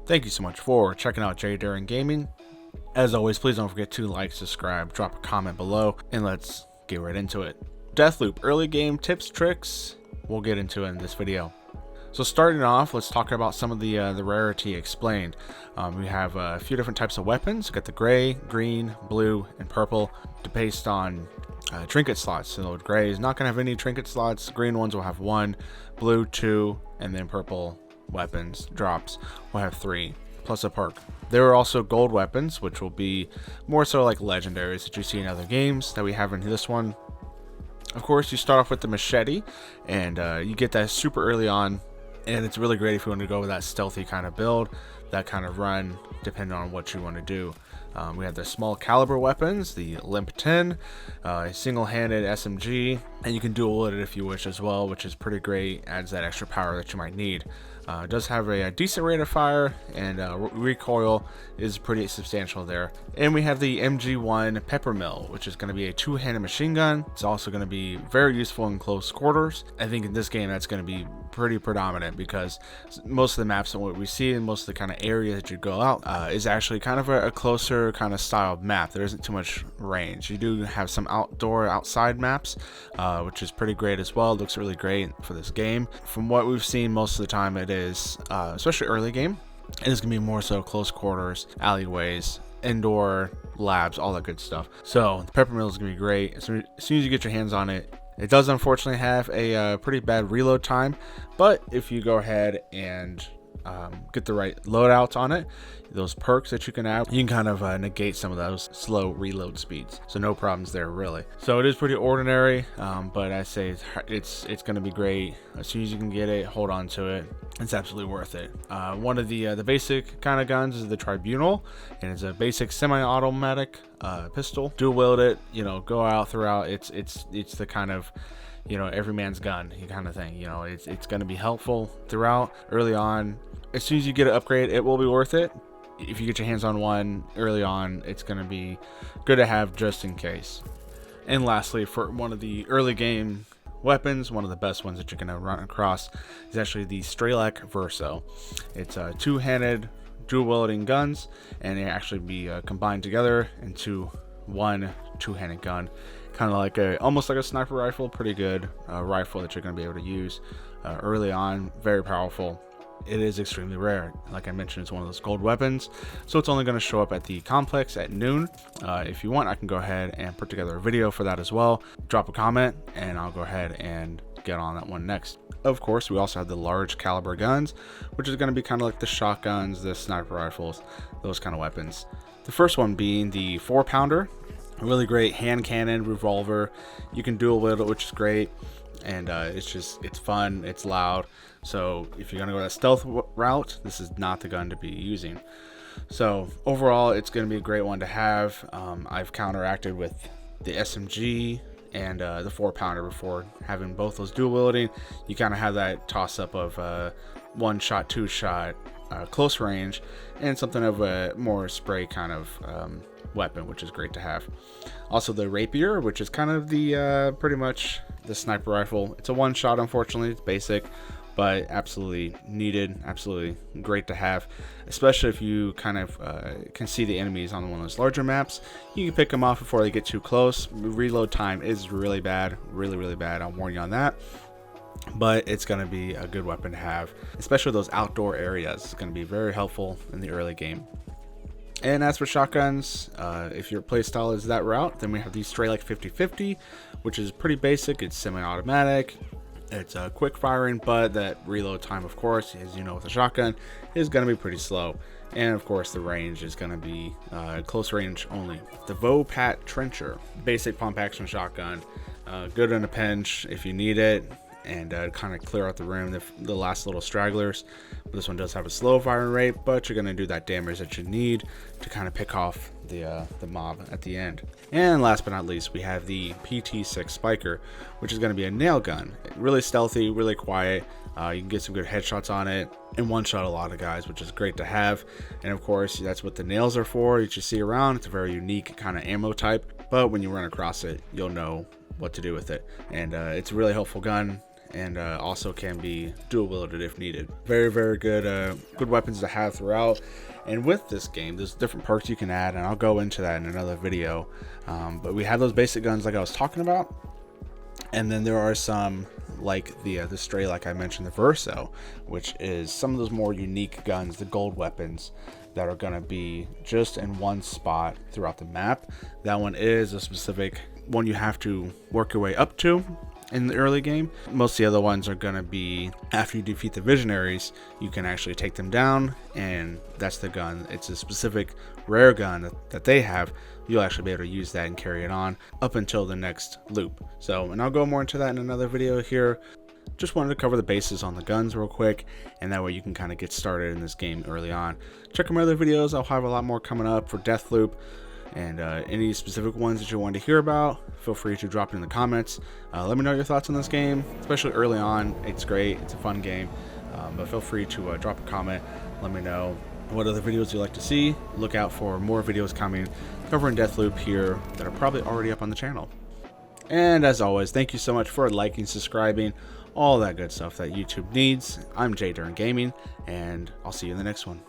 Thank you so much for checking out J Darren Gaming. As always, please don't forget to like, subscribe, drop a comment below, and let's get right into it. Deathloop early game tips, tricks, we'll get into it in this video. So starting off, let's talk about some of the rarity explained. We have a few different types of weapons. We've got the gray, green, blue, and purple based on trinket slots. So gray is not going to have any trinket slots. Green ones will have 1, blue 2, and then purple weapons drops will have 3 plus a perk. There are also gold weapons, which will be more so like legendaries that you see in other games that we have in this one. Of course, you start off with the machete, and you get that super early on, and it's really great if you want to go with that stealthy kind of build, that kind of run, depending on what you want to do. We have the small caliber weapons, the Limp 10, single-handed SMG, and you can dual it if you wish as well, which is pretty great, adds that extra power that you might need. It does have a decent rate of fire, and recoil is pretty substantial there. And we have the MG1 Peppermill, which is going to be a two-handed machine gun. It's also going to be very useful in close quarters. I think in this game that's going to be pretty predominant, because most of the maps and what we see and most of the kind of area that you go out is actually kind of a closer kind of style map. There isn't too much range. You do have some outside maps, which is pretty great as well. It looks really great for this game. From what we've seen, most of the time it is, especially early game, it is going to be more so close quarters, alleyways, indoor labs, all that good stuff. So the Peppermill is going to be great. As soon as you get your hands on it, it does unfortunately have a pretty bad reload time, but if you go ahead and get the right loadouts on it, those perks that you can add, you can kind of negate some of those slow reload speeds. So no problems there really. So it is pretty ordinary, but I say it's going to be great. As soon as you can get it, hold on to it. It's absolutely worth it. One of the basic kind of guns is the Tribunal, and it's a basic semi-automatic pistol. Dual wield it, go out throughout. It's the kind of every man's gun kind of thing. It's going to be helpful throughout. Early on, as soon as you get an upgrade, it will be worth it. If you get your hands on one early on, it's going to be good to have just in case. And lastly, for one of the early game weapons, one of the best ones that you're going to run across is actually the Strelak Verso. It's a two-handed dual wielding guns, and they actually be combined together into one two-handed gun, kind of like almost like a sniper rifle. Pretty good rifle that you're going to be able to use early on. Very powerful. It is extremely rare. Like I mentioned, it's one of those gold weapons, so it's only going to show up at the complex at noon. If you want, I can go ahead and put together a video for that as well. Drop a comment and I'll go ahead and get on that one next. Of course, we also have the large caliber guns, which is going to be kind of like the shotguns, the sniper rifles, those kind of weapons. The first one being the 4-pounder, a really great hand cannon revolver. You can dual wield it, which is great, and it's fun, it's loud. So if you're gonna go that stealth route, this is not the gun to be using. So overall, it's gonna be a great one to have. I've counteracted with the SMG and the 4-pounder before, having both those dual wielding. You kind of have that toss up of 1-shot, 2-shot, close range, and something of a more spray kind of weapon, which is great to have. Also the rapier, which is kind of the pretty much the sniper rifle. It's a 1-shot, unfortunately. It's basic, but absolutely needed, absolutely great to have, especially if you kind of can see the enemies on one of those larger maps. You can pick them off before they get too close. Reload time is really bad, really bad. I'll warn you on that. But it's going to be a good weapon to have, especially those outdoor areas. It's going to be very helpful in the early game. And as for shotguns, if your playstyle is that route, then we have the Strelak 50/50, which is pretty basic. It's semi-automatic. It's quick firing, but that reload time, of course, as you know with a shotgun, is going to be pretty slow. And of course, the range is going to be close range only. The Vopat Trencher, basic pump action shotgun, good in a pinch if you need it, and kind of clear out the room, the last little stragglers. But this one does have a slow firing rate, but you're going to do that damage that you need to kind of pick off the mob at the end. And last but not least, we have the PT6 Spiker, which is going to be a nail gun. Really stealthy, really quiet. You can get some good headshots on it and one-shot a lot of guys, which is great to have. And of course, that's what the nails are for that you see around. It's a very unique kind of ammo type, but when you run across it, you'll know what to do with it. And it's a really helpful gun. and also can be dual wielded if needed. Very, very good, good weapons to have throughout. And with this game, there's different perks you can add, and I'll go into that in another video. But we have those basic guns like I was talking about, and then there are some like the Stray, like I mentioned, the Verso, which is some of those more unique guns, the gold weapons that are going to be just in one spot throughout the map. That one is a specific one you have to work your way up to in the early game. Most of the other ones are going to be after you defeat the visionaries, you can actually take them down, and that's the gun. It's a specific rare gun that they have. You'll actually be able to use that and carry it on up until the next loop. So, and I'll go more into that in another video here. Just wanted to cover the bases on the guns real quick, and that way you can kind of get started in this game early on. Check out my other videos. I'll have a lot more coming up for Deathloop, and any specific ones that you want to hear about, feel free to drop it in the comments. Let me know your thoughts on this game, especially early on. It's great, it's a fun game, but feel free to drop a comment. Let me know what other videos you'd like to see. Look out for more videos coming covering Deathloop here that are probably already up on the channel. And as always, thank you so much for liking, subscribing, all that good stuff that YouTube needs. I'm Jay During Gaming, and I'll see you in the next one.